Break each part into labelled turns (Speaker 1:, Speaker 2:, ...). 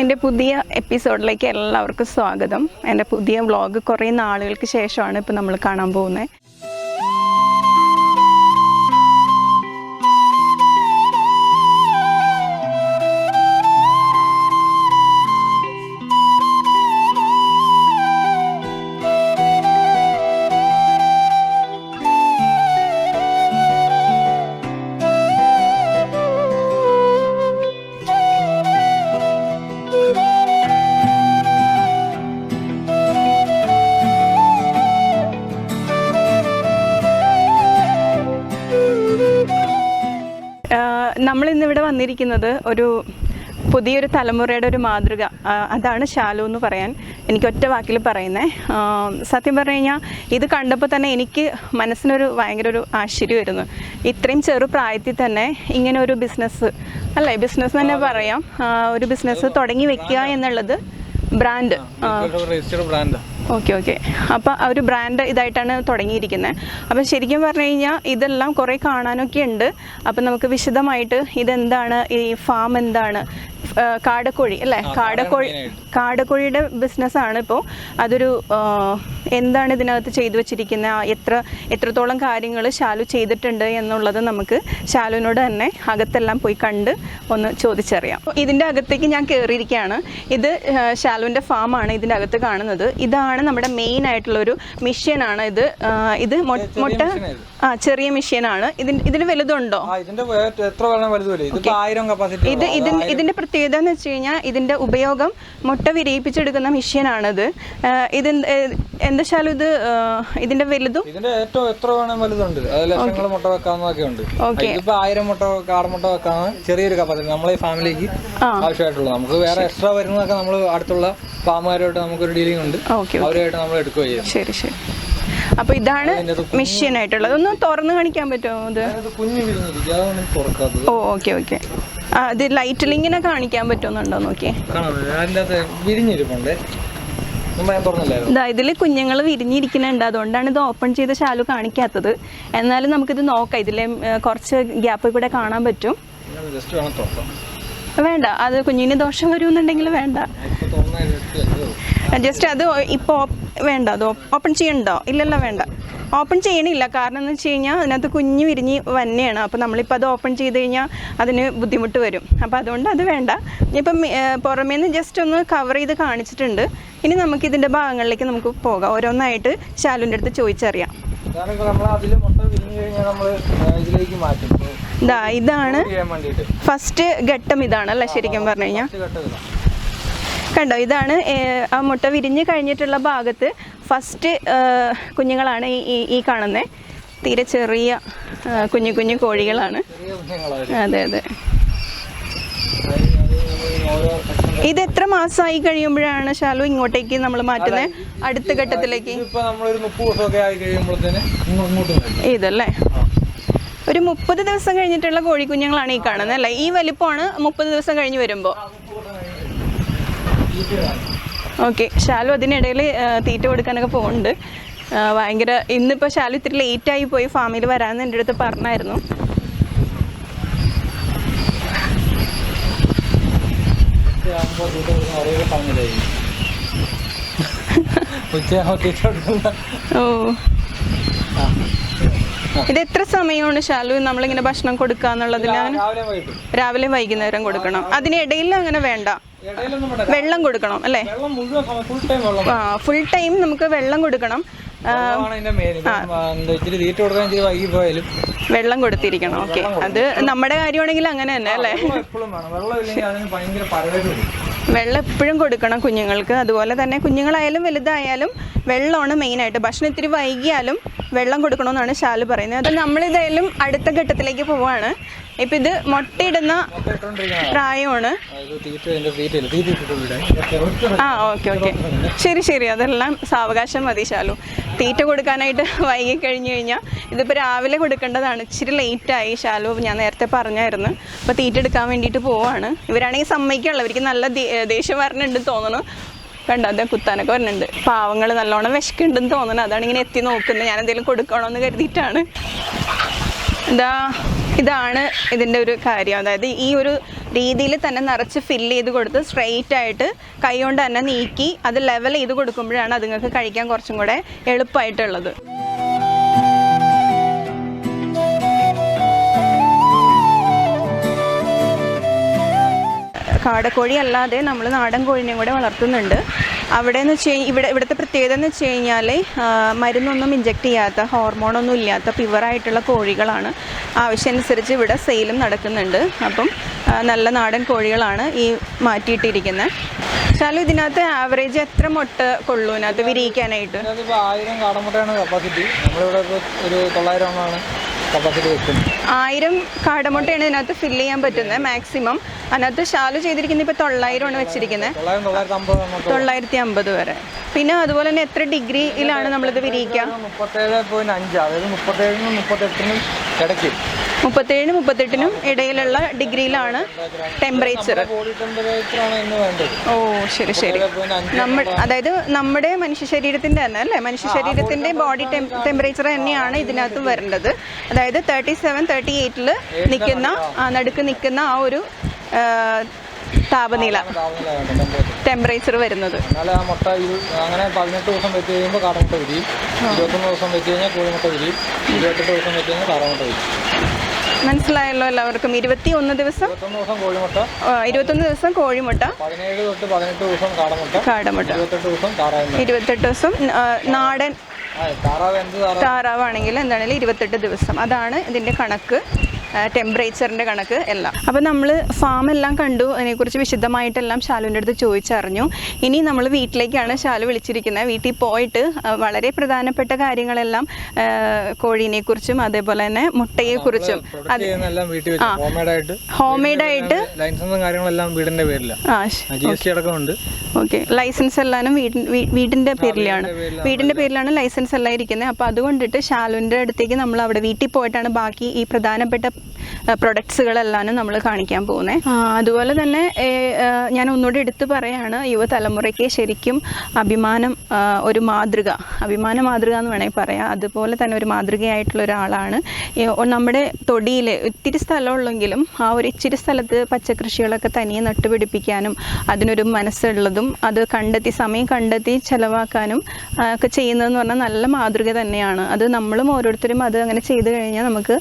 Speaker 1: എൻ്റെ പുതിയ എപ്പിസോഡിലേക്ക് എല്ലാവർക്കും സ്വാഗതം. എൻ്റെ പുതിയ വ്ളോഗ് കുറേ നാളുകൾക്ക് ശേഷമാണ് ഇപ്പോൾ നമ്മൾ കാണാൻ പോകുന്നത്. നമ്മളിന്നിവിടെ വന്നിരിക്കുന്നത് ഒരു പുതിയൊരു തലമുറയുടെ ഒരു മാതൃക, അതാണ് ശാലു എന്ന് പറയാൻ എനിക്ക് ഒറ്റ വാക്കിൽ പറയുന്നത്. സത്യം പറഞ്ഞു കഴിഞ്ഞാൽ ഇത് കണ്ടപ്പോൾ തന്നെ എനിക്ക് മനസ്സിനൊരു ഭയങ്കര ഒരു ആശ്ചര്യമായിരുന്നു. ഇത്രയും ചെറു പ്രായത്തിൽ തന്നെ ഇങ്ങനെ ഒരു ബിസിനസ് അല്ലേ, ബിസിനസ് തന്നെ പറയാം, ഒരു ബിസിനസ് തുടങ്ങി വെക്കുക എന്നുള്ളത് ബ്രാൻഡ്. ഓക്കെ. അപ്പോൾ ആ ഒരു ബ്രാൻഡ് ഇതായിട്ടാണ് തുടങ്ങിയിരിക്കുന്നത്. അപ്പം ശരിക്കും പറഞ്ഞു കഴിഞ്ഞാൽ ഇതെല്ലാം കുറേ കാണാനൊക്കെ ഉണ്ട്. അപ്പം നമുക്ക് വിശദമായിട്ട് ഇതെന്താണ്, ഈ ഫാം എന്താണ്, കാടക്കോഴി അല്ലേ, കാടക്കോഴിയുടെ ബിസിനസ്സാണ് ഇപ്പോൾ. അതൊരു എന്താണ് ഇതിനകത്ത് ചെയ്തു വെച്ചിരിക്കുന്നത്, എത്രത്തോളം കാര്യങ്ങൾ ശാലു ചെയ്തിട്ടുണ്ട് എന്നുള്ളത് നമുക്ക് ശാലുവിനോട് തന്നെ അകത്തെല്ലാം പോയി കണ്ട് ഒന്ന് ചോദിച്ചറിയാം. ഇതിൻ്റെ അകത്തേക്ക് ഞാൻ കയറിയിരിക്കുകയാണ്. ഇത് ശാലുവിൻ്റെ ഫാമാണ് ഇതിൻ്റെ അകത്ത് കാണുന്നത്. ഇതാണ് നമ്മുടെ മെയിൻ ആയിട്ടുള്ളൊരു മിഷ്യനാണ്. ഇത് മുട്ട ചെറിയ മിഷ്യനാണ്. ഇതിന് വലുതുണ്ടോ? ഇതിന്റെ പ്രത്യേകത എന്ന് വെച്ച് കഴിഞ്ഞാൽ ഇതിന്റെ ഉപയോഗം മുട്ട വിരിയിപ്പിച്ചെടുക്കുന്ന മിഷ്യനാണിത്. ഇത് എന്താ ശാലു, ഇതിന്റെ വലുതും
Speaker 2: ചെറിയൊരു കപ്പാസിറ്റി നമ്മളെ ഫാമിലിക്ക് ആവശ്യമായിട്ടുള്ളത്. നമുക്ക് വേറെ എക്സ്ട്രാ വരുന്നതൊക്കെ നമ്മൾ അടുത്തുള്ള ഫാമുകാരുമായിട്ട് നമുക്കൊരു ഡീലിംഗ് ഉണ്ട്, അവരുമായിട്ട് നമ്മൾ എടുക്കുകയും ചെയ്യും.
Speaker 1: ശരി. അപ്പൊ ഇതാണ് മെഷീൻ ആയിട്ടുള്ളത്. ഒന്ന് തുറന്ന് കാണിക്കാൻ പറ്റുമോ? ഓക്കെ. ഇത് ലൈറ്റിൽ ഇങ്ങനെ കാണിക്കാൻ പറ്റുന്നുണ്ടോ നോക്കിയേ. ഇതിൽ കുഞ്ഞുങ്ങൾ വിരിഞ്ഞിരിക്കുന്നുണ്ട്, അതുകൊണ്ടാണ് ഇത് ഓപ്പൺ ചെയ്ത ശാലു കാണിക്കാത്തത്. എന്നാലും നമുക്കിത് നോക്കാം, ഇതിലെ കുറച്ച് ഗ്യാപ്പ് കൂടെ കാണാൻ പറ്റും. വേണ്ട, അത് കുഞ്ഞിന് ദോഷം വരുമെന്നുണ്ടെങ്കിൽ വേണ്ട. ജസ്റ്റ് അത് ഇപ്പോൾ വേണ്ട, അത് ഓപ്പൺ ചെയ്യണ്ടോ? ഇല്ലല്ലോ, വേണ്ട, ഓപ്പൺ ചെയ്യണില്ല. കാരണം എന്ന് വെച്ച് കഴിഞ്ഞാൽ അതിനകത്ത് കുഞ്ഞ് വിരിഞ്ഞ് വന്നെയാണ്. അപ്പോൾ നമ്മളിപ്പോൾ അത് ഓപ്പൺ ചെയ്ത് കഴിഞ്ഞാൽ അതിന് ബുദ്ധിമുട്ട് വരും. അപ്പോൾ അതുകൊണ്ട് അത് വേണ്ട. ഇപ്പം പുറമേ നിന്ന് ജസ്റ്റ് ഒന്ന് കവർ ചെയ്ത് കാണിച്ചിട്ടുണ്ട്. ഇനി നമുക്ക് ഇതിൻ്റെ ഭാഗങ്ങളിലേക്ക് നമുക്ക് പോകാം. ഓരോന്നായിട്ട് ശാലുവിൻ്റെ അടുത്ത് ചോദിച്ചറിയാം. ഇതാണ് ഫസ്റ്റ് ഘട്ടം, ഇതാണല്ലേ ശരിക്കും പറഞ്ഞു കഴിഞ്ഞാൽ. കണ്ടോ, ഇതാണ് ആ മുട്ട വിരിഞ്ഞ് കഴിഞ്ഞിട്ടുള്ള ഭാഗത്ത് ഫസ്റ്റ് കുഞ്ഞുങ്ങളാണ് ഈ കാണുന്നത്. തീരെ ചെറിയ കുഞ്ഞു കോഴികളാണ്. അതെ. ഇത് എത്ര മാസമായി കഴിയുമ്പോഴാണ് ശാലു ഇങ്ങോട്ടേക്ക് നമ്മൾ മാറ്റുന്നത്, അടുത്ത ഘട്ടത്തിലേക്ക്? ഇതല്ലേ, ഒരു 30 ദിവസം കഴിഞ്ഞിട്ടുള്ള കോഴിക്കുഞ്ഞുങ്ങളാണ് ഈ കാണുന്നത് അല്ലേ. ഈ വലിപ്പമാണ് 30 ദിവസം കഴിഞ്ഞ് വരുമ്പോൾ. ഓക്കെ, ശാലു അതിനിടയിൽ തീറ്റ കൊടുക്കാനൊക്കെ പോകുന്നുണ്ട്. ഭയങ്കര ഇന്നിപ്പോൾ ശാലു ഇത്തിരി ലേറ്റായി പോയി ഫാമിൽ വരാമെന്ന് എൻ്റെ അടുത്ത് പറഞ്ഞായിരുന്നു. ഇത് എത്ര സമയമാണ് ശാലു നമ്മളിങ്ങനെ ഭക്ഷണം കൊടുക്കുക എന്നുള്ളതിന്? രാവിലെ വൈകുന്നേരം കൊടുക്കണം. അതിനിടയിൽ അങ്ങനെ വേണ്ട, വെള്ളം കൊടുക്കണം അല്ലേ? ഫുൾ ടൈം നമുക്ക് വെള്ളം കൊടുക്കണം. വെള്ളം കൊടുത്തിരിക്കണം. ഓക്കെ, അത് നമ്മുടെ കാര്യമാണെങ്കിൽ അങ്ങനെ തന്നെ അല്ലേ. വെള്ളം എപ്പോഴും കൊടുക്കണം കുഞ്ഞുങ്ങൾക്ക്. അതുപോലെ തന്നെ കുഞ്ഞുങ്ങളായാലും വലുതായാലും വെള്ളമാണ് മെയിനായിട്ട്. ഭക്ഷണം ഇത്തിരി വൈകിയാലും വെള്ളം കൊടുക്കണമെന്നാണ് ശാലു പറയുന്നത്. അത് നമ്മളിതായാലും അടുത്ത ഘട്ടത്തിലേക്ക് പോവാണ്. ഇപ്പം ഇത് മുട്ടയിടുന്ന പ്രായമാണ്. ഓക്കെ. ശരി, അതെല്ലാം സാവകാശം മതി ശാലു. തീറ്റ കൊടുക്കാനായിട്ട് വൈകി കഴിഞ്ഞ് കഴിഞ്ഞാൽ ഇതിപ്പോൾ രാവിലെ കൊടുക്കേണ്ടതാണ്. ഇച്ചിരി ലേറ്റായി ശാലു, ഞാൻ നേരത്തെ പറഞ്ഞായിരുന്നു. അപ്പോൾ തീറ്റ എടുക്കാൻ വേണ്ടിയിട്ട് പോവാണ്. ഇവരാണെങ്കിൽ സമ്മതിക്കാനുള്ളൂ, ഇവർക്ക് നല്ല ദേഷ്യം വരണുണ്ടെന്ന് തോന്നുന്നു. കണ്ടോ, അതേ കുത്താനൊക്കെ വരുന്നുണ്ട്. പാവങ്ങൾ നല്ലോണം വിശക്കുണ്ടെന്ന് തോന്നുന്നു. അതാണ് ഇങ്ങനെ എത്തി നോക്കുന്നത്. ഞാൻ എന്തെങ്കിലും കൊടുക്കണമെന്ന് കരുതിയിട്ടാണ്. ഇതാണ് ഇതിൻ്റെ ഒരു കാര്യം. അതായത് ഈ ഒരു രീതിയിൽ തന്നെ നിറച്ച് ഫില്ല് ചെയ്ത് കൊടുത്ത് സ്ട്രെയിറ്റ് ആയിട്ട് കൈ കൊണ്ട് തന്നെ നീക്കി അത് ലെവൽ ചെയ്ത് കൊടുക്കുമ്പോഴാണ് അതുങ്ങൾക്ക് കഴിക്കാൻ കുറച്ചും കൂടെ എളുപ്പമായിട്ടുള്ളത്. കാടക്കോഴി അല്ലാതെ നമ്മൾ നാടൻ കോഴിനെയും കൂടെ വളർത്തുന്നുണ്ട്. അവിടെ എന്ന് വെച്ച് കഴിഞ്ഞാൽ ഇവിടുത്തെ പ്രത്യേകത എന്ന് വെച്ച് കഴിഞ്ഞാൽ മരുന്നൊന്നും ഇഞ്ചെക്ട് ചെയ്യാത്ത, ഹോർമോണൊന്നും ഇല്ലാത്ത പ്യുവറായിട്ടുള്ള കോഴികളാണ്. ആവശ്യമനുസരിച്ച് ഇവിടെ സെയിലും നടക്കുന്നുണ്ട്. അപ്പം നല്ല നാടൻ കോഴികളാണ് ഈ മാറ്റിയിട്ടിരിക്കുന്നത്. ശാലു, ഇതിനകത്ത് ആവറേജ് എത്ര മുട്ട കൊള്ളൂ ഇതിനകത്ത് വിരിയിക്കാനായിട്ട്?
Speaker 2: 1000 കാടമുട്ടയാണ് കപ്പാസിറ്റി. നമ്മളിവിടെ ഒരു 900 കപ്പാസിറ്റി വെക്കുന്നത്.
Speaker 1: 1000 കാടമുട്ടയാണ് ഇതിനകത്ത് ഫില്ല് ചെയ്യാൻ പറ്റുന്നത് മാക്സിമം. അതിനകത്ത് ശാലു ചെയ്തിരിക്കുന്നത് ഇപ്പോൾ 900 ആണ് വെച്ചിരിക്കുന്നത്, 950 വരെ. പിന്നെ അതുപോലെ തന്നെ എത്ര ഡിഗ്രിയിലാണ് നമ്മളിത് വിരിയിക്കുക?
Speaker 2: 37.5, അതായത് 37-നും 38-നും ഇടയ്ക്ക്. 37-നും 38-നും ഇടയിലുള്ള ഡിഗ്രിയിലാണ് ടെമ്പറേച്ചർ. ഓ ശരി ശരി. അതായത് നമ്മുടെ മനുഷ്യ ശരീരത്തിൻ്റെ തന്നെ അല്ലേ, മനുഷ്യ ശരീരത്തിൻ്റെ ബോഡി ടെമ്പറേച്ചർ തന്നെയാണ് ഇതിനകത്ത് വരേണ്ടത്. അതായത് 37-38-ൽ നിൽക്കുന്ന നടുക്ക് നിൽക്കുന്ന ആ ഒരു താപനില, ടെമ്പറേച്ചർ വരുന്നത്. അങ്ങനെ 18 ദിവസം വെച്ച് കഴിയുമ്പോൾ കാടമുട്ട വിരിയും, 21 ദിവസം വെച്ച് കഴിഞ്ഞാൽ കോഴിമുട്ട വിരിയും, 28 ദിവസം വെച്ച് കഴിഞ്ഞാൽ കാടമുട്ട വിരിയും.
Speaker 1: മനസ്സിലായല്ലോ എല്ലാവർക്കും. 21 ദിവസം
Speaker 2: കോഴിമുട്ട,
Speaker 1: 21 ദിവസം കോഴിമുട്ട,
Speaker 2: 17 തൊട്ട് 18 ദിവസം കാടമുട്ട,
Speaker 1: 28 ദിവസം നാടൻ താറാവാണെങ്കിൽ എന്താണെങ്കിലും 28 ദിവസം. അതാണ് ഇതിൻ്റെ കണക്ക്, ടെമ്പറേച്ചറിൻ്റെ കണക്ക് എല്ലാം. അപ്പോൾ നമ്മൾ ഫാം എല്ലാം കണ്ടു, അതിനെക്കുറിച്ച് വിശദമായിട്ടെല്ലാം ശാലുവിൻ്റെ അടുത്ത് ചോദിച്ചറിഞ്ഞു. ഇനി നമ്മൾ വീട്ടിലേക്കാണ് ശാലു വിളിച്ചിരിക്കുന്നത്. വീട്ടിൽ പോയിട്ട് വളരെ പ്രധാനപ്പെട്ട കാര്യങ്ങളെല്ലാം കോഴീനെക്കുറിച്ചും അതേപോലെ തന്നെ മുട്ടയെക്കുറിച്ചും ഹോംമെയ്ഡായിട്ട് ഓക്കെ ലൈസൻസ് എല്ലാം വീടിൻ്റെ പേരിലാണ് ലൈസൻസ് എല്ലാം ഇരിക്കുന്നത്. അപ്പോൾ അതുകൊണ്ടിട്ട് ശാലുവിൻ്റെ അടുത്തേക്ക് നമ്മൾ അവിടെ വീട്ടിൽ പോയിട്ടാണ് ബാക്കി ഈ പ്രധാനപ്പെട്ട പ്രൊഡക്ട്സുകളെല്ലാം നമ്മൾ കാണിക്കാൻ പോകുന്നത്. അതുപോലെ തന്നെ ഞാൻ ഒന്നുകൂടി എടുത്തു പറയാണ്, യുവതലമുറയ്ക്ക് ശരിക്കും അഭിമാനം, ഒരു മാതൃക എന്ന് വേണമെങ്കിൽ പറയാം. അതുപോലെ തന്നെ ഒരു മാതൃകയായിട്ടുള്ള ഒരാളാണ്. നമ്മുടെ തൊടിയിൽ ഇത്തിരി സ്ഥലമുള്ളെങ്കിലും ആ ഒരു ഇച്ചിരി സ്ഥലത്ത് പച്ചക്കൃഷികളൊക്കെ തനിയെ നട്ടുപിടിപ്പിക്കാനും അതിനൊരു മനസ്സുള്ളതും അത് സമയം കണ്ടെത്തി ചിലവാക്കാനും ഒക്കെ ചെയ്യുന്നതെന്ന് പറഞ്ഞാൽ നല്ല മാതൃക തന്നെയാണ്. അത് നമ്മളും ഓരോരുത്തരും അത് അങ്ങനെ ചെയ്തു കഴിഞ്ഞാൽ നമുക്ക്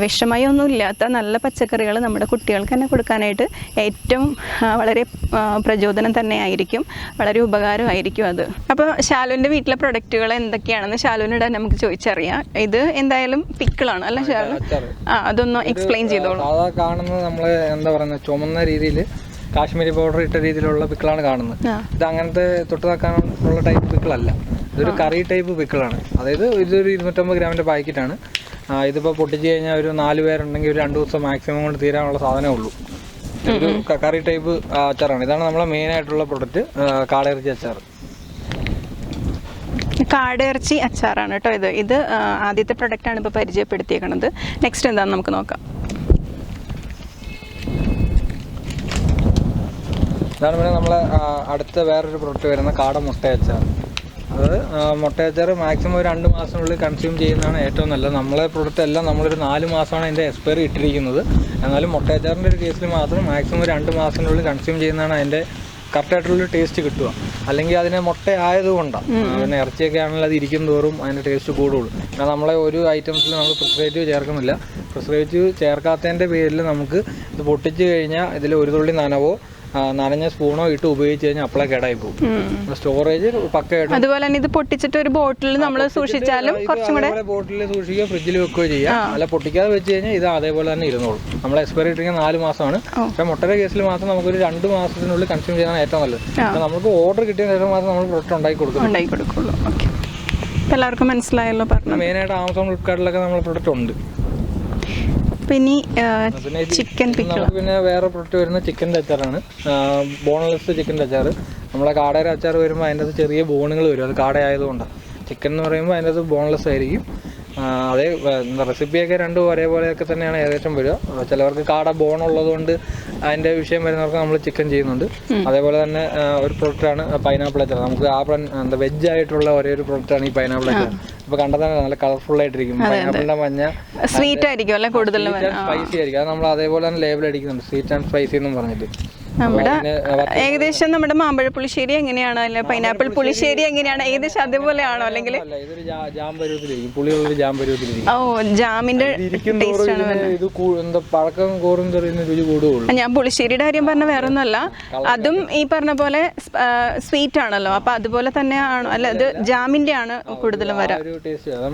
Speaker 1: വിഷമയമൊന്നും ഇല്ലാത്ത നല്ല പച്ചക്കറികൾ നമ്മുടെ കുട്ടികൾക്ക് തന്നെ കൊടുക്കാനായിട്ട് ഏറ്റവും വളരെ പ്രചോദനം തന്നെയായിരിക്കും, വളരെ ഉപകാരമായിരിക്കും അത്. അപ്പോൾ ശാലുവിൻ്റെ വീട്ടിലെ പ്രൊഡക്റ്റുകൾ എന്തൊക്കെയാണെന്ന് ശാലുവിനോട് നമുക്ക് ചോദിച്ചറിയാം. ഇത് എന്തായാലും പിക്കിളാണ് അല്ല ശാലു? അതൊന്ന് എക്സ്പ്ലെയിൻ ചെയ്തോളൂ.
Speaker 2: അതാ കാണുന്നത് നമ്മൾ എന്താ പറയുന്നത്, ചുമന്ന രീതിയിൽ കാശ്മീരി പൗഡർ ഇട്ട രീതിയിലുള്ള പിക്കിളാണ് കാണുന്നത്. ഇത് അങ്ങനത്തെ തൊട്ടുതാക്കാനുള്ള ടൈപ്പ് പിക്കിളല്ല, ഇതൊരു കറി ടൈപ്പ് പിക്കിളാണ്. അതായത് ഇതൊരു 250 ഗ്രാമിൻ്റെ പാക്കറ്റാണ്. ഇതിപ്പോൾ പൊട്ടിച്ച് കഴിഞ്ഞാൽ ഒരു 4 പേരുണ്ടെങ്കിൽ ഒരു 2 ദിവസം മാക്സിമം കൊണ്ട് തീരാനുള്ള സാധനമേ ഉള്ളൂ. ഒരു കറി ടൈപ്പ് അച്ചാറാണ്. ഇതാണ് നമ്മളെ മെയിനായിട്ടുള്ള പ്രൊഡക്റ്റ്, കാടയിറച്ചി അച്ചാർ.
Speaker 1: കാടയിറച്ചി അച്ചാറാണ് കേട്ടോ ഇത് ആദ്യത്തെ പ്രൊഡക്റ്റാണ് ഇപ്പോൾ പരിചയപ്പെടുത്തിയേക്കണത്. നെക്സ്റ്റ് എന്താണെന്ന് നമുക്ക് നോക്കാം.
Speaker 2: ഇതാണ് പിന്നെ നമ്മളെ അടുത്ത വേറൊരു പ്രൊഡക്റ്റ് വരുന്ന കാട മുട്ടയച്ചാർ. അത് മുട്ടയച്ചാർ മാക്സിമം ഒരു 2 മാസത്തിനുള്ളിൽ കൺസ്യൂം ചെയ്യുന്നതാണ് ഏറ്റവും നല്ലത്. നമ്മളെ പ്രൊഡക്റ്റ് എല്ലാം നമ്മളൊരു 4 മാസമാണ് അതിൻ്റെ എക്സ്പയറി ഇട്ടിരിക്കുന്നത്. എന്നാലും മുട്ടയച്ചാറിൻ്റെ ഒരു കേസിൽ മാത്രം മാക്സിമം 2 മാസത്തിനുള്ളിൽ കൺസ്യൂം ചെയ്യുന്നതാണ് അതിൻ്റെ കറക്റ്റായിട്ടുള്ളൊരു ടേസ്റ്റ് കിട്ടുക. അല്ലെങ്കിൽ അതിനെ മുട്ട ആയതുകൊണ്ടാണ്. പിന്നെ ഇറച്ചിയൊക്കെ ആണെങ്കിൽ അത് ഇരിക്കും തോറും അതിൻ്റെ ടേസ്റ്റ് കൂടുള്ളൂ. കാരണം നമ്മളെ ഒരു ഐറ്റംസിൽ നമ്മൾ പ്രിസർവേറ്റീവ് ചേർക്കുന്നില്ല. പ്രിസർവേറ്റീവ് ചേർക്കാത്തതിൻ്റെ പേരിൽ നമുക്ക് ഇത് പൊട്ടിച്ച് കഴിഞ്ഞാൽ ഇതിൽ ഒരു തുള്ളി നനവോ നനഞ്ഞ സ്പൂണോ ഇട്ട് ഉപയോഗിച്ച് കഴിഞ്ഞാൽ അപ്പളെ കേടായി പോകും. സ്റ്റോറേജ് പക്കയായിട്ട്.
Speaker 1: അതുപോലെ തന്നെ ഇത് പൊട്ടിച്ചിട്ട് ഒരു ബോട്ടിൽ നമ്മൾ സൂക്ഷിച്ചാലും കുറച്ചും കൂടെ
Speaker 2: ബോട്ടിൽ സൂക്ഷിക്കുക, ഫ്രിഡ്ജിൽ വെക്കുകയോ ചെയ്യാം. അല്ല പൊട്ടിക്കാതെ വെച്ച് കഴിഞ്ഞാൽ ഇത് അതേപോലെ തന്നെ ഇരുന്നോളും. നമ്മൾ എക്സ്പയറി ഇട്ടിരിക്കുന്ന 4 മാസമാണ്. പക്ഷേ മുട്ടയുടെ കേസിൽ മാത്രം നമുക്കൊരു 2 മാസത്തിനുള്ളിൽ കൺസ്യൂം ചെയ്യാനാണ് ഏറ്റവും നല്ലത്. നമുക്ക് ഓർഡർ കിട്ടിയ ശേഷം മാത്രം നമ്മൾ പ്രൊഡക്റ്റ് ഉണ്ടാക്കി
Speaker 1: കൊടുക്കുള്ളൂ. ഓക്കെ, എല്ലാവർക്കും മനസ്സിലായല്ലോ പറഞ്ഞു.
Speaker 2: മെയിനായിട്ട് ആമസോൺ, ഫ്ലിപ്കാർട്ടിലൊക്കെ നമ്മൾ പ്രൊഡക്റ്റ് ഉണ്ട്.
Speaker 1: പിന്നെ ചിക്കൻ പിക്കിൾ.
Speaker 2: പിന്നെ വേറെ പ്രൊഡക്റ്റ് വരുന്ന ചിക്കൻ്റെ അച്ചാറാണ്, ബോൺലെസ് ചിക്കൻ്റെ അച്ചാർ. നമ്മളെ കാടയുടെ അച്ചാർ വരുമ്പോൾ അതിൻ്റെ അകത്ത് ചെറിയ ബോണുകൾ വരും, അത് കാടയായതുകൊണ്ടാണ്. ചിക്കൻ എന്ന് പറയുമ്പോൾ അതിൻ്റെ അകത്ത് ബോൺലെസ് ആയിരിക്കും. അതേ റെസിപ്പിയൊക്കെ രണ്ടും ഒരേപോലെയൊക്കെ തന്നെയാണ് ഏകദേശം വരിക. ചിലവർക്ക് കാട ബോണുള്ളത് കൊണ്ട് അതിൻ്റെ വിഷയം വരുന്നവർക്ക് നമ്മൾ ചിക്കൻ ചെയ്യുന്നുണ്ട്. അതേപോലെ തന്നെ ഒരു പ്രൊഡക്റ്റാണ് പൈനാപ്പിൾ അച്ചാർ. നമുക്ക് വെജ് ആയിട്ടുള്ള ഒരേ ഒരു പ്രൊഡക്റ്റാണ് ഈ പൈനാപ്പിൾ അച്ചാർ. ഇപ്പോൾ കണ്ടതാണ് നല്ല കളർഫുൾ ആയിട്ടിരിക്കും. പൈനാപ്പിളിൻ്റെ മഞ്ഞ
Speaker 1: സ്വീറ്റ് ആയിരിക്കും അല്ലെ കൂടുതലും,
Speaker 2: സ്പൈസി ആയിരിക്കും. അത് നമ്മൾ അതേപോലെ തന്നെ ലേബിൾ അടിക്കുന്നുണ്ട്, സ്വീറ്റ് ആൻഡ് സ്പൈസി എന്നും പറഞ്ഞിട്ട്.
Speaker 1: നമ്മുടെ ഏകദേശം നമ്മുടെ മാമ്പഴ പുളിശ്ശേരി എങ്ങനെയാണ്, അല്ലെ പൈനാപ്പിൾ പുളിശ്ശേരി എങ്ങനെയാണ്, ഏകദേശം അതേപോലെയാണോ അല്ലെങ്കിൽ ഓ ജാമിന്റെ ടേസ്റ്റ് ആണ് ഞാൻ പുളിശ്ശേരിയുടെ കാര്യം പറഞ്ഞ വേറെ ഒന്നുമല്ല, അതും ഈ പറഞ്ഞ പോലെ സ്വീറ്റ് ആണല്ലോ, അപ്പൊ അതുപോലെ തന്നെ ആണോ അല്ല ഇത് ജാമിന്റെ ആണ് കൂടുതലും വരാം.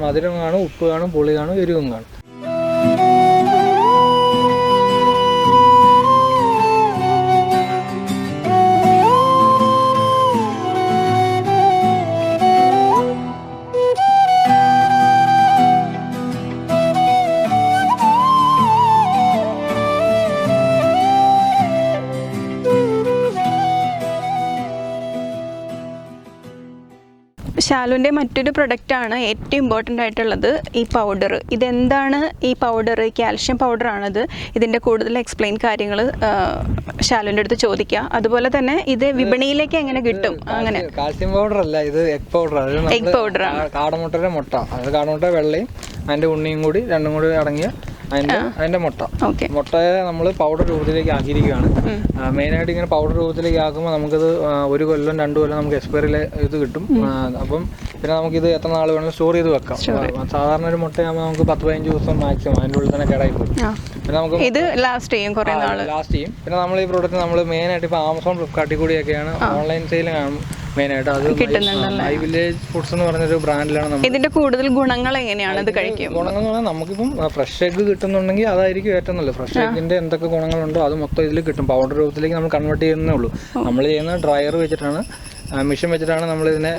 Speaker 2: മധുരം കാണും, ഉപ്പ് കാണും, പുളി കാണും, എരിവും കാണും.
Speaker 1: ഷാലുവിൻ്റെ മറ്റൊരു പ്രൊഡക്റ്റാണ് ഏറ്റവും ഇമ്പോർട്ടൻ്റ് ആയിട്ടുള്ളത് ഈ പൗഡർ. ഇതെന്താണ് ഈ പൗഡർ? കാൽഷ്യം പൗഡറാണത്. ഇതിൻ്റെ കൂടുതൽ എക്സ്പ്ലെയിൻ കാര്യങ്ങൾ ഷാലുവിൻ്റെ അടുത്ത് ചോദിക്കുക. അതുപോലെ തന്നെ ഇത് വിപണിയിലേക്ക് എങ്ങനെ കിട്ടും? അങ്ങനെ
Speaker 2: കാൽസ്യം പൗഡർ അല്ല, ഇത് എഗ് പൗഡറാണ്.
Speaker 1: എഗ് പൗഡറാണ്.
Speaker 2: കാടമുട്ടയുടെ മുട്ട, അതായത് കാടമുട്ട വെള്ളയും അതിൻ്റെ ഉണ്ണിയും കൂടി രണ്ടും കൂടി അടങ്ങിയ അതിന്റെ മുട്ടയെ നമ്മൾ പൗഡർ രൂപത്തിലേക്ക് ആക്കിയിരിക്കുകയാണ്. മെയിനായിട്ട് ഇങ്ങനെ പൗഡർ രൂപത്തിലേക്ക് ആക്കുമ്പോൾ നമുക്കത് 1 കൊല്ലം 2 കൊല്ലം നമുക്ക് എക്സ്പയറി ഇത് കിട്ടും. അപ്പം പിന്നെ നമുക്കിത് എത്ര നാൾ വേണമെങ്കിലും സ്റ്റോർ ചെയ്ത് വെക്കാം. സാധാരണ ഒരു മുട്ടയാകുമ്പോൾ നമുക്ക് 10-15 ദിവസം മാക്സിമം അതിൻ്റെ ഉള്ളിൽ തന്നെ കേടായി പോകും. പിന്നെ നമുക്ക് ഇത് ലാസ്റ്റ് ചെയ്യും. പിന്നെ നമ്മൾ ഈ പ്രോഡക്റ്റ് നമ്മൾ മെയിനായിട്ട് ഇപ്പോൾ ആമസോൺ, ഫ്ലിപ്കാർട്ടിൽ കൂടിയൊക്കെയാണ് ഓൺലൈൻ സെയിൽ മെയിനായിട്ട്. അത് മൈ വില്ലേജ് ഫുഡ്സ് എന്ന് പറഞ്ഞൊരു ബ്രാൻഡിലാണ് നമ്മൾ.
Speaker 1: ഇതിന്റെ കൂടുതൽ ഗുണങ്ങൾ എങ്ങനെയാണ് ഇത് കഴിക്കും?
Speaker 2: ഗുണങ്ങൾ എന്ന് പറഞ്ഞാൽ നമുക്കിപ്പം ഫ്രഷ് എഗ് കിട്ടുന്നുണ്ടെങ്കിൽ അതായിരിക്കും ഏറ്റവും നല്ലത്. ഫ്രഷ് എഗിന്റെ എന്തൊക്കെ ഗുണങ്ങളുണ്ടോ അത് മൊത്തം ഇതിൽ കിട്ടും. പൗഡർ രൂപത്തിലേക്ക് നമ്മൾ കൺവേർട്ട് ചെയ്യുന്നേ ഉള്ളൂ. നമ്മൾ ചെയ്യുന്ന ഡ്രയർ വെച്ചിട്ടാണ്, മെഷീൻ വെച്ചിട്ടാണ് നമ്മൾ ഇതിനെ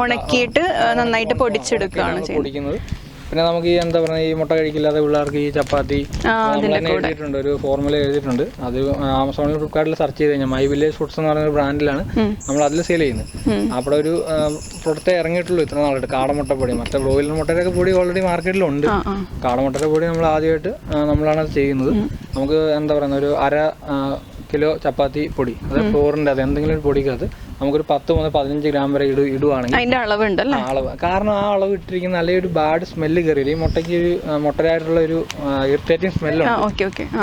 Speaker 1: ഉണക്കിയിട്ട് നന്നായിട്ട് പൊടിച്ചെടുക്കുന്നത്.
Speaker 2: പിന്നെ നമുക്ക് ഈ എന്താ പറയുക, ഈ മുട്ട കഴിക്കില്ലാത്ത പിള്ളേർക്ക് ഈ ചപ്പാത്തി എഴുതിയിട്ടുണ്ട്, ഒരു ഫോർമുല എഴുതിയിട്ടുണ്ട്. അത് ആമസോണിൽ, ഫ്ലിപ്കാർട്ടിൽ സെർച്ച് ചെയ്ത് കഴിഞ്ഞാൽ മൈ വില്ലേജ് ഫുഡ്സ് എന്ന് പറയുന്ന ഒരു ബ്രാൻഡിലാണ് നമ്മൾ അതിൽ സെയിൽ ചെയ്യുന്നത്. അവിടെ ഒരു പ്രൊഡക്റ്റ് ഇറങ്ങിയിട്ടുള്ളൂ ഇത്ര നാളായിട്ട്, കാടമുട്ടപ്പൊടി. മറ്റേ ബ്രോയിലർ മുട്ടയുടെ പൊടി ഓൾറെഡി മാർക്കറ്റിലുണ്ട്. കാടമുട്ടയുടെ പൊടി നമ്മൾ ആദ്യമായിട്ട് നമ്മളാണ് അത് ചെയ്യുന്നത്. നമുക്ക് എന്താ പറയുക, ഒരു 1/2 കിലോ ചപ്പാത്തി പൊടി, അത് ഫ്ലോറിൻ്റെ അത് എന്തെങ്കിലും ഒരു പൊടിക്കകത്ത് നമുക്കൊരു 10 മുതൽ 15 ഗ്രാം വരെ ഇടുവാണെങ്കിൽ
Speaker 1: അതിന്റെ അളവുണ്ടല്ലോ.
Speaker 2: കാരണം ആ അളവ് ഇട്ടിരിക്കുന്ന അല്ലെങ്കിൽ ഒരു ബാഡ് സ്മെല്ല് കയറിയില്ല. ഈ മുട്ടയ്ക്ക് ഒരു മുട്ടയായിട്ടുള്ള ഒരു ഇറിറ്റേറ്റിംഗ് സ്മെല്ലുണ്ട്.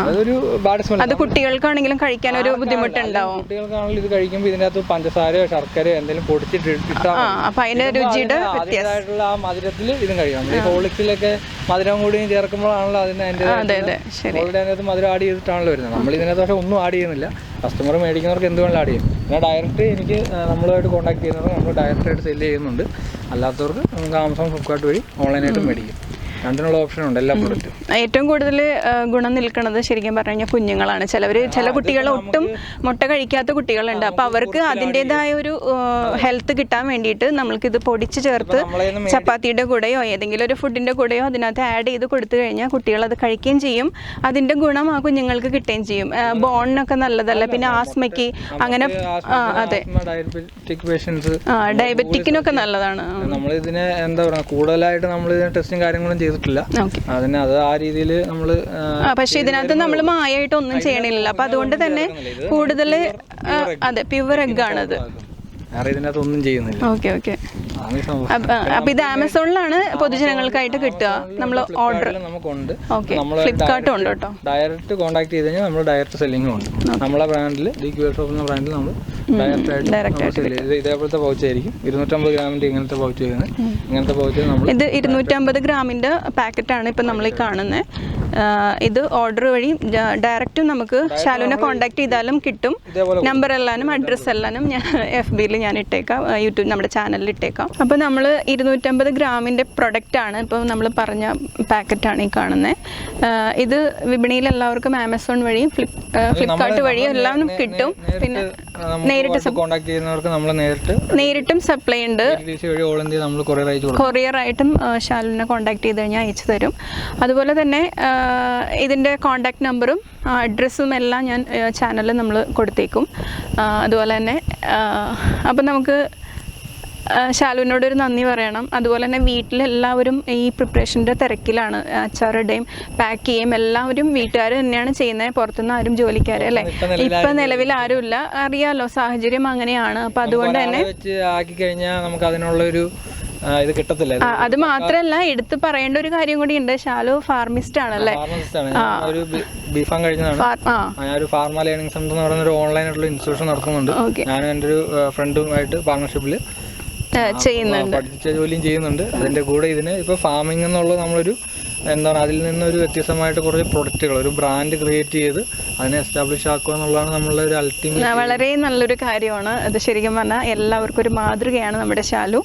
Speaker 2: അതൊരു ബാഡ് സ്മെല്ല്.
Speaker 1: അത് കുട്ടികൾക്കാണെങ്കിലും കഴിക്കാൻ ഒരു ബുദ്ധിമുട്ടുണ്ടാവും.
Speaker 2: കുട്ടികൾക്കാണെങ്കിലും ഇത് കഴിക്കുമ്പോൾ ഇതിൻ്റെ അകത്ത് പഞ്ചസാരയോ ശർക്കരയോ എന്തെങ്കിലും പൊടിച്ചിട്ട് ഇട്ടാൽ അതിൻ്റെതായിട്ടുള്ള ആ മധുരത്തിൽ ഇതും കഴിക്കാം. നമ്മൾ ഈ ഹോളിക്സിലൊക്കെ മധുരം കൂടിയും ചേർക്കുമ്പോഴാണല്ലോ അതിൻ്റെ ഓൾറെഡി അതിനകത്ത് മധുരം ആഡ് ചെയ്തിട്ടാണല്ലോ വരുന്നത്. നമ്മൾ ഇതിനകത്ത് പക്ഷേ ഒന്നും ആഡ് ചെയ്യുന്നില്ല. കസ്റ്റമർ മേടിക്കുന്നവർക്ക് എന്ത് വേണമെങ്കിലും ആഡ് ചെയ്യും. പിന്നെ ഡയറക്റ്റ് എനിക്ക് നമ്മളുമായിട്ട് കോൺടാക്ട് ചെയ്യുന്നവർക്ക് നമ്മൾ ഡയറക്റ്റായിട്ട് സെല് ചെയ്യുന്നുണ്ട്. അല്ലാത്തവർക്ക് നമുക്ക് ആമസോൺ, ഫ്ലിപ്കാർട്ട് വഴി ഓൺലൈനായിട്ടും മേടിക്കും. രണ്ടിനുള്ള ഓപ്ഷൻ ഉണ്ട് എല്ലാ പ്രൊഡക്റ്റും.
Speaker 1: ഏറ്റവും കൂടുതൽ ഗുണം നിൽക്കുന്നത് ശരിക്കും പറഞ്ഞു കഴിഞ്ഞാൽ കുഞ്ഞുങ്ങളാണ്. ചില കുട്ടികൾ ഒട്ടും മുട്ട കഴിക്കാത്ത കുട്ടികളുണ്ട്. അപ്പോൾ അവർക്ക് അതിൻ്റെതായ ഒരു ഹെൽത്ത് കിട്ടാൻ വേണ്ടിയിട്ട് നമ്മൾക്കിത് പൊടിച്ച് ചേർത്ത് ചപ്പാത്തിയുടെ കൂടെയോ ഏതെങ്കിലും ഒരു ഫുഡിൻ്റെ കൂടെയോ അതിനകത്ത് ആഡ് ചെയ്ത് കൊടുത്തു കഴിഞ്ഞാൽ കുട്ടികൾ അത് കഴിക്കുകയും ചെയ്യും. അതിൻ്റെ ഗുണം ആ കുഞ്ഞുങ്ങൾക്ക് കിട്ടുകയും ചെയ്യും. ബോണിനൊക്കെ നല്ലതല്ല, പിന്നെ ആസ്മയ്ക്ക് അങ്ങനെ അതെ ഡയബറ്റിക്കിനൊക്കെ നല്ലതാണ്.
Speaker 2: നമ്മളിതിനെ എന്താ പറയുക, കൂടുതലായിട്ട് നമ്മൾ ഇതിനെ ടെസ്റ്റും കാര്യങ്ങളും ചെയ്തിട്ടില്ല. അതിന് അത് ആ രീതിയിൽ നമ്മൾ
Speaker 1: പക്ഷെ ഇതിനകത്ത് നമ്മൾ മായായിട്ട് ഒന്നും ചെയ്യണില്ല. അപ്പൊ അതുകൊണ്ട് തന്നെ കൂടുതൽ അതെ പ്യുവർ എഗ് ആണത്.
Speaker 2: ഇതിനകത്ത് ഒന്നും ചെയ്യുന്നില്ല.
Speaker 1: Okay okay. അപ്പൊ ഇത് ആമസോണിലാണ് പൊതുജനങ്ങൾക്കായിട്ട് കിട്ടുക. നമ്മൾ ഓർഡർ നമുക്കുണ്ട്, ഫ്ലിപ്കാർട്ടും ഉണ്ട് കേട്ടോ.
Speaker 2: ഡയറക്റ്റ് കോൺടാക്ട് ചെയ്ത് കഴിഞ്ഞാൽ നമ്മൾ ഡയറക്റ്റ് സെല്ലിംഗും ഉണ്ട്. നമ്മളെ ബ്രാൻഡിൽ എന്ന ബ്രാൻഡിൽ നമ്മൾ ഡയറക്റ്റ് ഇതേപോലത്തെ പൗച്ച് ആയിരിക്കും. 250 ഗ്രാമിന്റെ ഇങ്ങനത്തെ പൗച്ച് ചെയ്യുന്നത്. ഇങ്ങനത്തെ പൗച്ച് നമ്മൾ
Speaker 1: ഇത് 250 ഗ്രാമിന്റെ പാക്കറ്റാണ് ഇപ്പൊ നമ്മൾ കാണുന്നത്. ഇത് ഓർഡർ വഴി ഡയറക്റ്റും നമുക്ക് ഷാലുവിനെ കോൺടാക്ട് ചെയ്താലും കിട്ടും. നമ്പർ എല്ലാനും അഡ്രസ്സ് എല്ലാനും ഞാൻ FBയിൽ ഞാൻ ഇട്ടേക്കാം, യൂട്യൂബ് നമ്മുടെ ചാനലിൽ ഇട്ടേക്കാം. അപ്പോൾ നമ്മൾ 250 ഗ്രാമിൻ്റെ പ്രൊഡക്റ്റാണ് ഇപ്പോൾ നമ്മൾ പറഞ്ഞ പാക്കറ്റാണ് ഈ കാണുന്നത്. ഇത് വിപണിയിൽ എല്ലാവർക്കും ആമസോൺ വഴിയും ഫ്ലിപ്കാർട്ട് വഴിയും എല്ലാം കിട്ടും. പിന്നെ നേരിട്ട്
Speaker 2: കോൺടാക്ട് ചെയ്യുന്നവർക്ക് നമ്മൾ
Speaker 1: നേരിട്ടും സപ്ലൈ ഉണ്ട്.
Speaker 2: കൊറിയറായിട്ടും
Speaker 1: ഷാലുവിനെ കോൺടാക്ട് ചെയ്ത് കഴിഞ്ഞാൽ അയച്ചു തരും. അതുപോലെ തന്നെ ഇതിൻ്റെ കോൺടാക്ട് നമ്പറും അഡ്രസ്സും എല്ലാം ഞാൻ ചാനലിൽ നമ്മൾ കൊടുത്തേക്കും. അതുപോലെ തന്നെ അപ്പം നമുക്ക് ഷാലുവിനോടൊരു നന്ദി പറയണം. അതുപോലെ തന്നെ വീട്ടിലെല്ലാവരും ഈ പ്രിപ്പറേഷൻ്റെ തിരക്കിലാണ്. അച്ചാറുടെയും പാക്ക് ചെയ്യും എല്ലാവരും വീട്ടുകാർ തന്നെയാണ് ചെയ്യുന്നത്. പുറത്തുനിന്ന് ആരും ജോലിക്കാർ അല്ലേ ഇപ്പം നിലവിൽ ആരുമില്ല. അറിയാലോ സാഹചര്യം അങ്ങനെയാണ്. അപ്പം അതുകൊണ്ട് തന്നെ
Speaker 2: ആക്കി കഴിഞ്ഞാൽ നമുക്ക് അതിനുള്ളൊരു ഇത് കിട്ടത്തില്ല.
Speaker 1: അത് മാത്രമല്ല എടുത്ത് പറയേണ്ട ഒരു കാര്യം കൂടി ഉണ്ട്, ഷാലു ഫാർമിസ്റ്റ് ആണല്ലേ?
Speaker 2: ഒരു ബീഫ് ഫാം കഴിഞ്ഞതാണ്. ഞാനൊരു ഫാർമ ലേണിംഗ് സെന്റർ എന്ന് പറയുന്ന ഒരു ഓൺലൈൻ ആയിട്ടുള്ള ഇൻസ്റ്റിറ്റ്യൂഷൻ നടത്തുന്നുണ്ട്. ഞാനും എൻ്റെ ഒരു ഫ്രണ്ടുമായിട്ട് പാർട്ണർഷിപ്പിൽ
Speaker 1: ചെയ്യുന്നുണ്ട്,
Speaker 2: പഠിച്ച ജോലിയും ചെയ്യുന്നുണ്ട്. അതിൻ്റെ കൂടെ ഇതിന് ഇപ്പോൾ ഫാമിംഗ് എന്നുള്ളത് നമ്മളൊരു എന്താണ് അതിൽ നിന്നൊരു വ്യത്യസ്തമായിട്ട് കുറച്ച് പ്രൊഡക്റ്റുകൾ, ഒരു ബ്രാൻഡ് ക്രിയേറ്റ് ചെയ്ത് അതിനെ എസ്റ്റാബ്ലിഷ് ആക്കുക എന്നുള്ളതാണ് നമ്മളുടെ ഒരു അൾട്ടിമേറ്റ്. വളരെ
Speaker 1: നല്ലൊരു കാര്യമാണ് അത്. ശരിക്കും പറഞ്ഞാൽ എല്ലാവർക്കും ഒരു മാതൃകയാണ് നമ്മുടെ ഷാലു.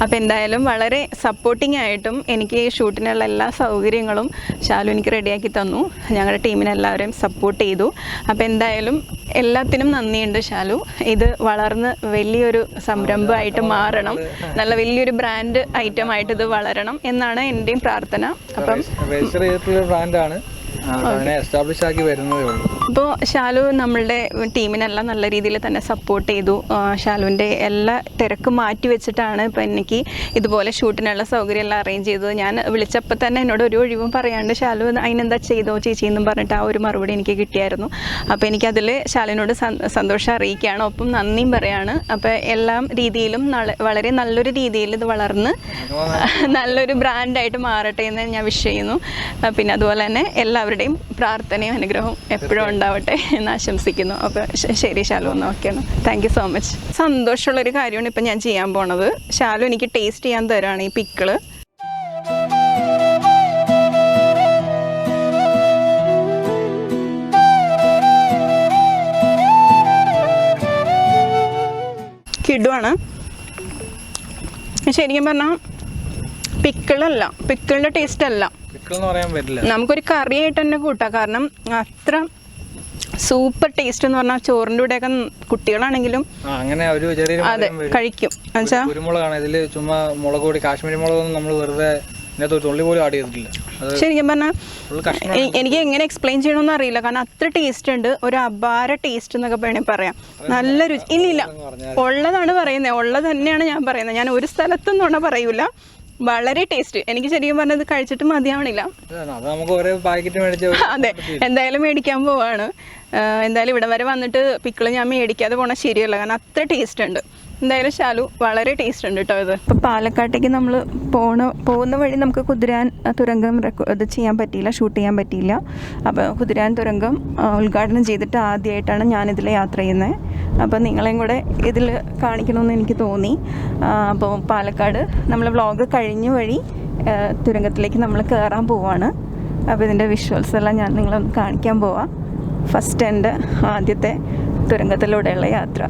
Speaker 1: അപ്പോൾ എന്തായാലും വളരെ സപ്പോർട്ടിംഗ് ആയിട്ടും എനിക്ക് ഷൂട്ടിനുള്ള എല്ലാ സൗകര്യങ്ങളും ഷാലു എനിക്ക് റെഡിയാക്കി തന്നു. ഞങ്ങളുടെ ടീമിനെ എല്ലാവരെയും സപ്പോർട്ട് ചെയ്തു. അപ്പോൾ എന്തായാലും എല്ലാത്തിനും നന്ദിയുണ്ട് ഷാലു. ഇത് വളർന്ന് വലിയൊരു സംരംഭമായിട്ട് മാറണം, നല്ല വലിയൊരു ബ്രാൻഡ് ഐറ്റം ആയിട്ട് ഇത് വളരണം എന്നാണ് എൻ്റെയും പ്രാർത്ഥന. അപ്പം
Speaker 2: രജിസ്റ്റർ ചെയ്തിട്ടുള്ള ബ്രാൻഡാണ്, എസ്റ്റാബ്ലിഷ് ആക്കി വരുന്നതേ ഉള്ളൂ.
Speaker 1: ഇപ്പോൾ ഷാലു നമ്മളുടെ ടീമിനെല്ലാം നല്ല രീതിയിൽ തന്നെ സപ്പോർട്ട് ചെയ്തു. ഷാലുവിൻ്റെ എല്ലാ തിരക്ക് മാറ്റി വെച്ചിട്ടാണ് ഇപ്പോൾ എനിക്ക് ഇതുപോലെ ഷൂട്ടിനുള്ള സൗകര്യം എല്ലാം അറേഞ്ച് ചെയ്തത്. ഞാൻ വിളിച്ചപ്പോൾ തന്നെ എന്നോട് ഒരു ഒഴിവും പറയാണ്ട് ഷാലു അതിനെന്താ ചെയ്തോ ചേച്ചി എന്നും പറഞ്ഞിട്ട് ആ ഒരു മറുപടി എനിക്ക് കിട്ടിയായിരുന്നു. അപ്പോൾ എനിക്കതിൽ ഷാലുവിനോട് സന്തോഷം അറിയിക്കുകയാണ്, ഒപ്പം നന്ദിയും പറയാണ്. അപ്പോൾ എല്ലാ രീതിയിലും വളരെ നല്ലൊരു രീതിയിൽ ഇത് വളർന്ന് നല്ലൊരു ബ്രാൻഡായിട്ട് മാറട്ടെ എന്ന് ഞാൻ വിഷ് ചെയ്യുന്നു. പിന്നെ അതുപോലെ തന്നെ എല്ലാവരുടെയും പ്രാർത്ഥനയും അനുഗ്രഹവും എപ്പോഴും ഉണ്ടാവട്ടെ എന്ന് ആശംസിക്കുന്നു. അപ്പോൾ ശരി ഷാലു, ഒന്ന് ഓക്കെയാണ്. Thank you so much. സന്തോഷമുള്ളൊരു കാര്യമാണ് ഇപ്പം ഞാൻ ചെയ്യാൻ പോണത്. ഷാലു എനിക്ക് ടേസ്റ്റ് ചെയ്യാൻ തരാണ് ഈ പിക്കിള്. കിടുവാണ് ശരിക്കും പറഞ്ഞാൽ. പിക്കിളല്ല, പിക്കിളിൻ്റെ ടേസ്റ്റ് അല്ല, നമുക്കൊരു കറിയായിട്ട് തന്നെ കൂട്ടാം. കാരണം അത്ര സൂപ്പർ ടേസ്റ്റ് എന്ന് പറഞ്ഞാൽ ചോറിൻ്റെ കൂടെയൊക്കെ കുട്ടികളാണെങ്കിലും
Speaker 2: അങ്ങനെ ഒരു ചെറിയ
Speaker 1: കഴിക്കും.
Speaker 2: കുരുമുളകാണ് ഇതിൽ, ചുമ്മാ മുളക് പൊടി, കാശ്മീരി മുളകൊന്നും നമ്മൾ വെറുതെ തുള്ളി പോലും ആഡ് ചെയ്തിട്ടില്ല.
Speaker 1: ശരിക്കും പറഞ്ഞാൽ എനിക്ക് എങ്ങനെ എക്സ്പ്ലെയിൻ ചെയ്യണമെന്ന് അറിയില്ല, കാരണം അത്ര ടേസ്റ്റ് ഉണ്ട്. ഒരു അപാര ടേസ്റ്റ് എന്നൊക്കെ വേണമെങ്കിൽ പറയാം. നല്ല രുചി. ഇല്ല ഉള്ളതാണ് പറയുന്നത്, ഉള്ളത് തന്നെയാണ് ഞാൻ പറയുന്നത്. ഞാൻ ഒരു സ്ഥലത്തൊന്നും പറയൂല. വളരെ ടേസ്റ്റ്. എനിക്ക് ശരിക്കും പറഞ്ഞത് കഴിച്ചിട്ട് മതിയാവണില്ല. അതെ, എന്തായാലും മേടിക്കാൻ പോവാണ്. എന്തായാലും ഇവിടെ വരെ വന്നിട്ട് പിക്കിള് ഞാൻ മേടിക്കാതെ പോണ ശരിയല്ല, കാരണം അത്ര ടേസ്റ്റ് ഉണ്ട്. എന്തായാലും ഷാലു വളരെ ടേസ്റ്റ് ഉണ്ട് കേട്ടോ ഇത്. ഇപ്പോൾ പാലക്കാട്ടേക്ക് നമ്മൾ പോകുന്ന വഴി നമുക്ക് കുതിരാൻ തുരങ്കം ഇത് ചെയ്യാൻ പറ്റിയില്ല, ഷൂട്ട് ചെയ്യാൻ പറ്റിയില്ല. അപ്പോൾ കുതിരാൻ തുരങ്കം ഉദ്ഘാടനം ചെയ്തിട്ട് ആദ്യമായിട്ടാണ് ഞാനിതിൽ യാത്ര ചെയ്യുന്നത്. അപ്പോൾ നിങ്ങളെയും കൂടെ ഇതിൽ കാണിക്കണമെന്ന് എനിക്ക് തോന്നി. അപ്പോൾ പാലക്കാട് നമ്മൾ വ്ളോഗ് കഴിഞ്ഞ വഴി തുരങ്കത്തിലേക്ക് നമ്മൾ കയറാൻ പോവാണ്. അപ്പോൾ ഇതിൻ്റെ വിഷ്വൽസ് എല്ലാം ഞാൻ നിങ്ങളൊന്ന് കാണിക്കാൻ പോവാം. ഫസ്റ്റ് എൻ്റെ ആദ്യത്തെ തുരങ്കത്തിലൂടെയുള്ള യാത്ര.